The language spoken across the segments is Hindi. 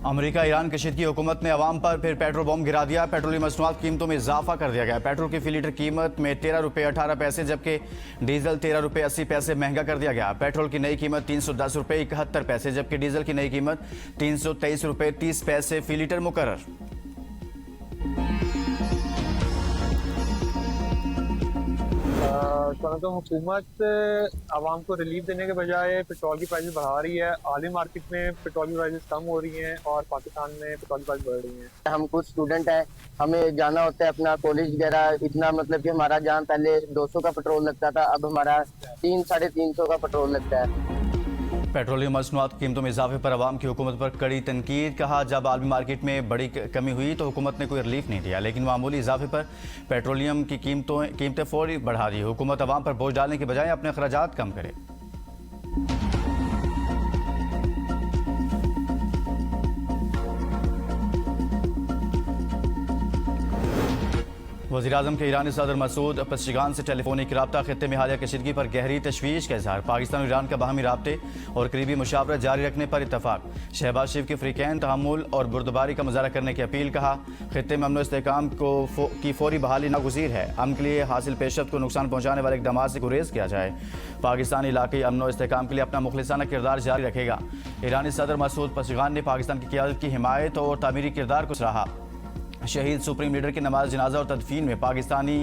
अमेरिका ईरान कशीदगी हुकूमत ने अवाम पर फिर पेट्रोल बम गिरा दिया। पेट्रोलियम मसनूआत कीमतों में इजाफा कर दिया गया। पेट्रोल की फी लीटर कीमत में 13 रुपये 18 पैसे जबकि डीजल 13 रुपये 80 पैसे महंगा कर दिया गया। पेट्रोल की नई कीमत 310 रुपये 71 पैसे जबकि डीजल की नई कीमत 323 रुपये 30 पैसे फी लीटर मुकर्रर। तो हुकूमत आवाम को रिलीफ देने के बजाय पेट्रोल की प्राइसेस बढ़ा रही है। आलमी मार्केट में पेट्रोल की प्राइसेस कम हो रही हैं और पाकिस्तान में पेट्रोल की प्राइस बढ़ रही हैं। हम कुछ स्टूडेंट हैं, हमें जाना होता है अपना कॉलेज वगैरह। इतना मतलब कि हमारा जहाँ पहले 200 का पेट्रोल लगता था, अब हमारा 300-350 का पेट्रोल लगता है। पेट्रोलियम मसनूआत कीमतों में इजाफे पर अवाम की हुकूमत पर कड़ी तनकीद। कहा, जब आलमी मार्केट में बड़ी कमी हुई तो हुकूमत ने कोई रिलीफ नहीं दिया, लेकिन मामूली इजाफे पर पेट्रोलियम की कीमतें फौरी बढ़ा दी। हुकूमत अवाम पर बोझ डालने के बजाय अपने अखराजात कम करे। वज़ीर-ए-आज़म के ईरानी सदर मसूद पज़ेश्कियान से टेलीफोनिक रब्ता। खित्ते में हालिया कशीदगी पर गहरी तशवीश का इज़हार। पाकिस्तान और ईरान का बाहमी राब्ते और करीबी मुशावरत जारी रखने पर इत्तफाक। शहबाज शरीफ के फ़रीक़ैन तहम्मुल और बुर्दबारी का मुज़ाहरा करने की अपील। कहा, खित्ते में अमन व इस्तेहकाम की फौरी बहाली नागुज़ीर है। अमन के लिए हासिल पेशरफ्त को नुकसान पहुँचाने वाले इक़दामात से गुरेज किया जाए। पाकिस्तान इलाक़ाई अमन व इस्तेहकाम के लिए अपना मुखलिसाना किरदार जारी रखेगा। ईरानी सदर मसूद पज़ेश्कियान ने पाकिस्तान की क़यादत की हिमायत और तामीरी किरदार को सराहा। शहीद सुप्रीम लीडर की नमाज जनाजा और तदफीन में पाकिस्तानी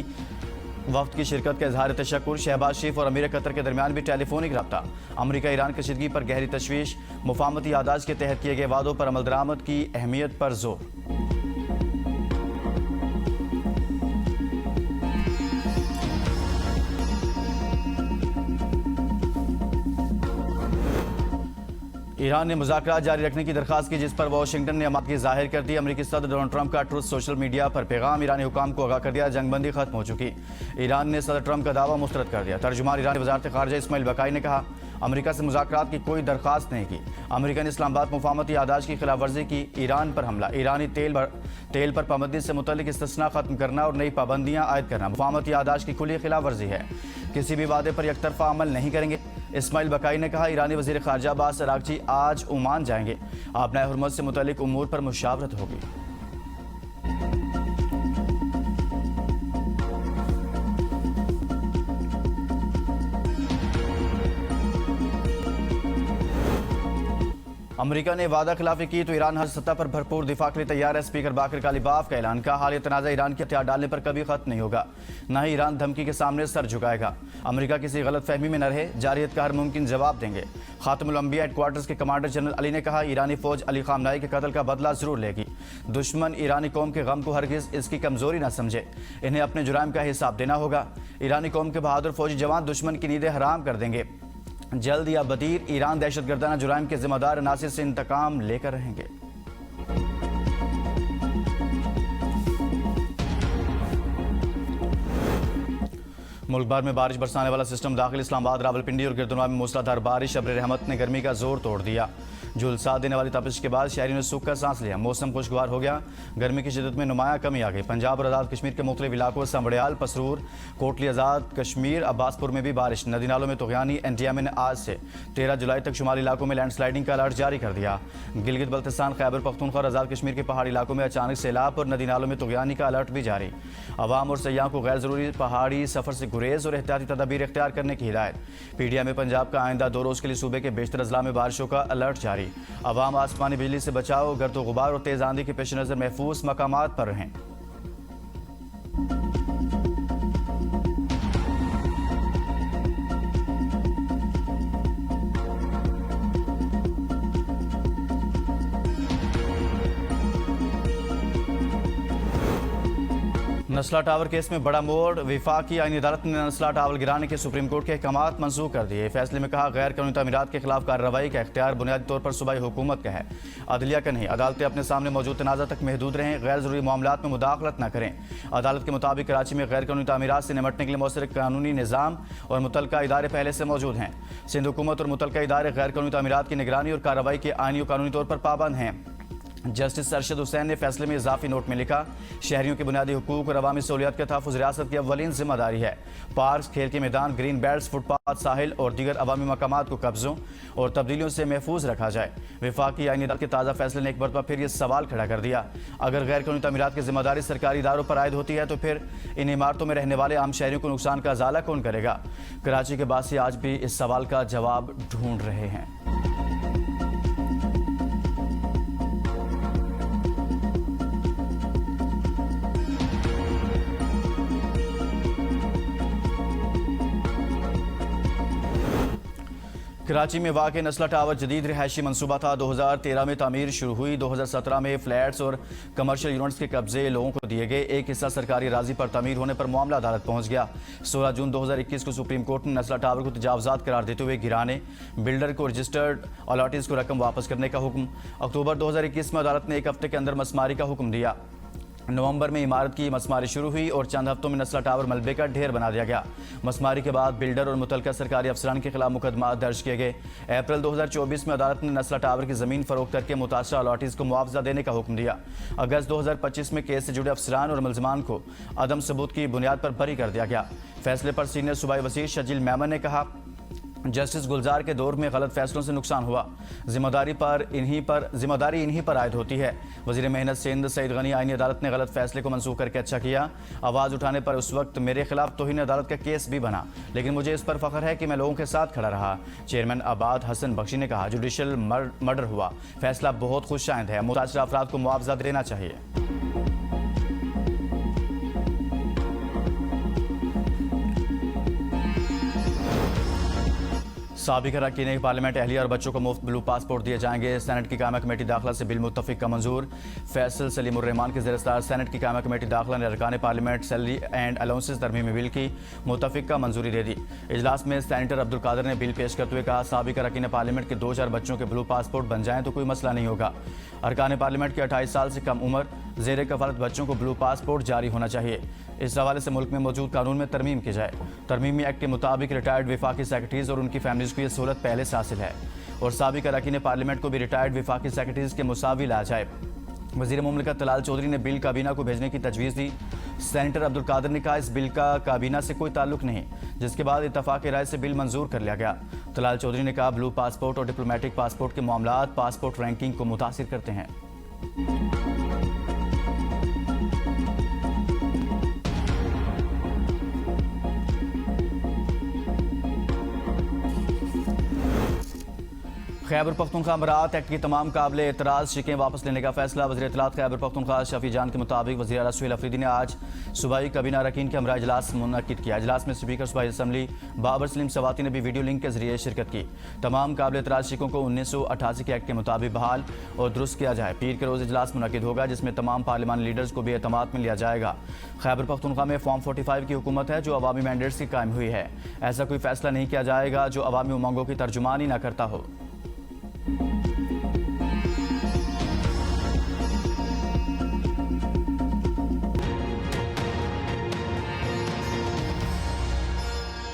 वफ्द की शिरकत का इजहार तशक्कुर। शहबाज शरीफ और अमीर कतर के दरमियान भी टेलीफोनिक रब्ता। अमेरिका ईरान कशीदगी पर गहरी तशवीश। मुफाहमती यादाश्त के तहत किए गए वादों पर अमल दरामद की अहमियत पर जोर। ईरान ने मुज़ाकरात जारी रखने की दरख्वास्त की, जिस पर वाशिंगटन ने आमादगी जाहिर कर दी। अमेरिकी सदर डोनाल्ड ट्रंप का ट्रुथ सोशल मीडिया पर पैगाम। ईरानी हुकाम को आगाह कर दिया, जंगबंदी खत्म हो चुकी। ईरान ने सदर ट्रंप का दावा मुस्तरद कर दिया। तर्जुमान ईरानी वज़ारत ख़ारिजा इस्माइल बकाई ने कहा, अमेरिका से मुज़ाकरात की कोई दरख्वास्त नहीं की। अमेरिका ने इस्लामाबाद मुफाहमती यादाश्त की खिलाफ वर्जी की। ईरान पर हमला, ईरानी तेल पर पाबंदी से मुतल्लिक इस्तिस्ना खत्म करना और नई पाबंदियाँ आयद करना मुफाहमती यादाश्त की खुली खिलाफ वर्जी है। किसी भी वादे पर यकतरफा अमल नहीं करेंगे। इस्माइल बकाई ने कहा, ईरानी वज़ीर ख़ारिजा अब्बास अराग़ची आज ओमान जाएंगे। आबनाए हुर्मत से मुतल्लिक उमूर पर मुशावरत होगी। अमेरिका ने वादा खिलाफी की तो ईरान हर सतह पर भरपूर दिफा के लिए तैयार है। स्पीकर बाकर कालिबाफ का ऐलान। कहा, हालिया तनाज़ा ईरान के हथियार डालने पर कभी खत्म नहीं होगा, न ही ईरान धमकी के सामने सर झुकाएगा। अमेरिका किसी गलत फहमी में न रहे, जारियत का हर मुमकिन जवाब देंगे। खातमुल अंबिया हेडक्वार्टर्स के कमांडर जनरल अली ने कहा, ईरानी फौज अली खामनाई के कत्ल का बदला जरूर लेगी। दुश्मन ईरानी कौम के गम को हरगिज इसकी कमजोरी न समझे, इन्हें अपने जुराइम का हिसाब देना होगा। ईरानी कौम के बहादुर फौजी जवान दुश्मन की नींदें हराम कर देंगे। जल्द या बदीर ईरान दहशतगर्दाना जुराइम के जिम्मेदार अनासिर से इंतकाम लेकर रहेंगे। मुल्क भर में बारिश बरसाने वाला सिस्टम दाखिल। इस्लामाबाद, रावलपिंडी और गिरदुनवा में मूसलाधार बारिश। अब्र रहमत ने गर्मी का जोर तोड़ दिया। झुलसा देने वाली तपिश के बाद शहरियों ने सूख का सांस लिया। मौसम खुशगवार हो गया। गर्मी की शिद्दत में नुमाया कमी आ गई। पंजाब और आज़ाद कश्मीर के मुख्तलिफ इलाकों संबड़ियाल, पसरूर, कोटली आज़ाद कश्मीर, अब्बासपुर में भी बारिश। नदी नालों में तुग़यानी। एनटीएमए ने आज से 13 जुलाई तक शुमाली इलाकों में लैंडस्लाइडिंग का अलर्ट जारी कर दिया। गिलगित बल्तिस्तान, खैबर पख्तूनख्वा और आज़ाद कश्मीर के पहाड़ी इलाकों में अचानक सैलाब और नदी नालों में तुग़यानी का अलर्ट भी जारी। अवाम और सयाह को गैर ज़रूरी पहाड़ी सफ़र से गुरेज और एहतियाती तदाबीर इख्तियार करने की हिदायत। पीडीएम में पंजाब का आइंदा 2 रोज़ के लिए सूबे के बेशतर अजला में बारिशों का अलर्ट जारी। अवाम आसमानी बिजली से बचाओ, गर्द गुबार और तेज आंधी के पेश नजर महफूज मकामात पर रहें। नस्ला टावर केस में बड़ा मोड़। विफाकी आईनी अदालत ने नस्ला टावर गिराने के सुप्रीम कोर्ट के अहकामात मंसूख कर दिए। फैसले में कहा, गैर कानूनी तामीरात के खिलाफ कार्रवाई का इख्तियार बुनियादी तौर पर सूबाई हुकूमत का है, अदलिया का नहीं। अदालतें अपने सामने मौजूद तनाज़ा तक महदूद रहें, गैर जरूरी मामलात में मुदाखलत न करें। अदालत के मुताबिक कराची में गैर कानूनी तामीरात से निपटने के लिए मौसर कानूनी निज़ाम और मुतलका इदारे पहले से मौजूद हैं। सिंध हुकूमत और मुतलका इदारे गैर कानूनी तामीरात की निगरानी और कार्रवाई के आईनी और कानूनी तौर पर पाबंद हैं। जस्टिस अरशद हुसैन ने फैसले में इजाफी नोट में लिखा, शहरियों के बुनियादी हुकूक और अवामी सहूलियात के तहफ़्फ़ुज़ रियासत की अव्वलीन जिम्मेदारी है। पार्क, खेल के मैदान, ग्रीन बेल्ट, फुटपाथ, साहिल और दीगर अवामी मकामात को कब्ज़ों और तब्दीलियों से महफूज रखा जाए। वफाकी आईनी अदालत के ताज़ा फैसले ने एक मरतबा फिर ये सवाल खड़ा कर दिया, अगर गैर कानूनी तमीरात की जिम्मेदारी सरकारी इदारों पर आयद होती है तो फिर इन इमारतों में रहने वाले आम शहरियों को नुकसान का अजाला कौन करेगा? कराची के बासी आज भी इस सवाल का जवाब ढूंढ रहे हैं। कराची में वाक़ नस्ला टावर जदीद रिहायशी मनसूबा था। 2013 में तामीर शुरू हुई। 2017 में फ्लैट्स और कमर्शियल यूनिट्स के कब्जे लोगों को दिए गए। एक हिस्सा सरकारी राजी पर तामीर होने पर मामला अदालत पहुंच गया। 16 जून 2021 को सुप्रीम कोर्ट ने नस्ला टावर को तजावुज़ात करार देते हुए गिराने, बिल्डर को रजिस्टर्ड अलॉटीज़ को रकम वापस करने का हुक्म। अक्टूबर 2021 में अदालत ने एक हफ्ते के अंदर मसमारी का हुक्म दिया। नवंबर में इमारत की मसमारी शुरू हुई और चंद हफ्तों में नस्ला टावर मलबे का ढेर बना दिया गया। मसमारी के बाद बिल्डर और मुतलका सरकारी अफसरान के खिलाफ मुकदमा दर्ज किए गए। अप्रैल 2024 में अदालत ने नस्ला टावर की ज़मीन फरोख्त करके मुतासरा अलॉटीज़ को मुआवजा देने का हुक्म दिया। अगस्त 2025 में केस से जुड़े अफसरान और मुलजमान को अदम सबूत की बुनियाद पर बरी कर दिया गया। फैसले पर सीनियर सूबाई वज़ीर शजील मेमन ने कहा, जस्टिस गुलजार के दौर में गलत फैसलों से नुकसान हुआ, जिम्मेदारी इन्हीं पर आयद होती है। वज़ीर मेहनत सिंध सईद गनी आईनी अदालत ने गलत फैसले को मनसूख करके अच्छा किया। आवाज़ उठाने पर उस वक्त मेरे खिलाफ तौहीन अदालत का केस भी बना, लेकिन मुझे इस पर फख्र है कि मैं लोगों के साथ खड़ा रहा। चेयरमैन आबाद हसन बख्शी ने कहा, जुडिशल मर्डर हुआ, फैसला बहुत खुशाइंद है, मुतासरा अफराद को मुआवजा देना चाहिए। साबिक अरकान पार्लियामेंट एहलिया और बच्चों को मुफ्त ब्लू पासपोर्ट दिए जाएंगे। सेनेट की कायमा कमेटी दाखिला से बिल मुत्तफिक का मंजूर। फैसल सलीमुर्रहमान के ज़ेर-ए-सदार सेनेट की कायमा कमेटी दाखिला ने अरकान पार्लियामेंट सैलरी एंड अलाउंसेस तरमीमी बिल की मुत्तफिक का मंजूरी दे दी। इजलास में सेनेटर अब्दुल कादिर ने बिल पेश करते हुए कहा, साबिक अरकान पार्लियामेंट के 2-4 बच्चों के ब्लू पासपोर्ट बन जाएँ तो कोई मसला नहीं होगा। अरकान पार्लियामेंट के 28 साल से कम उम्र ज़ेर कफालत बच्चों को ब्लू पासपोर्ट जारी होना चाहिए। इस हवाले से मुल्क में मौजूद कानून में तरमीम की जाए। तरमीमी एक्ट के मुताबिक रिटायर्ड वफाकी सेक्रेटरीज और उनकी फैमिलीज़ को यह सहूलत पहले से हासिल है और साबिक अरकान पार्लियामेंट को भी रिटायर्ड वफाकी सेक्रेटरीज के मुसावी लाया जाए। वज़ीर मुमलिकत तलाल चौधरी ने बिल काबीना को भेजने की तजवीज़ दी। सेनेटर अब्दुल कादिर ने कहा, इस बिल का काबीना से कोई ताल्लुक नहीं, जिसके बाद इत्तफाक राय से बिल मंजूर कर लिया गया। तलाल चौधरी ने कहा, ब्लू पासपोर्ट और डिप्लोमेटिक पासपोर्ट के मामलात पासपोर्ट रैंकिंग को मुतासिर करते हैं। खैबर पख्तूनख्वा अमरात एक्ट की तमाम काबिल एतराज़ शिकें वापस लेने का फैसला। वज़ीर इत्तलात खैबर पख्तूनख्वा शफी जान के मुताबिक वज़ीर आला सुहेल अफरीदी ने आज सूबाई काबीना अरकान के हमरा इजलास मुनक़िद किया। इजलास में स्पीकर सूबाई असम्बली बाबर सलीम सवाती ने भी वीडियो लिंक के जरिए शिरकत की। तमाम काबिल एतराज़ शिकों को 1988 के एक्ट के मुताबिक बहाल और दुरुस्त किया जाए। पीर के रोज़ इजलास मुनक़िद होगा, जिसमें तमाम पार्लिमानी लीडर्स को भी एतमाद में लिया जाएगा। खैबर पख्तूनख्वा में फॉर्म 45 की हुकूमत है जो अवामी मैंडेट्स की कायम हुई है। ऐसा कोई फैसला नहीं किया जाएगा जो अवामी उमंगों की तर्जुमानी न करता हो।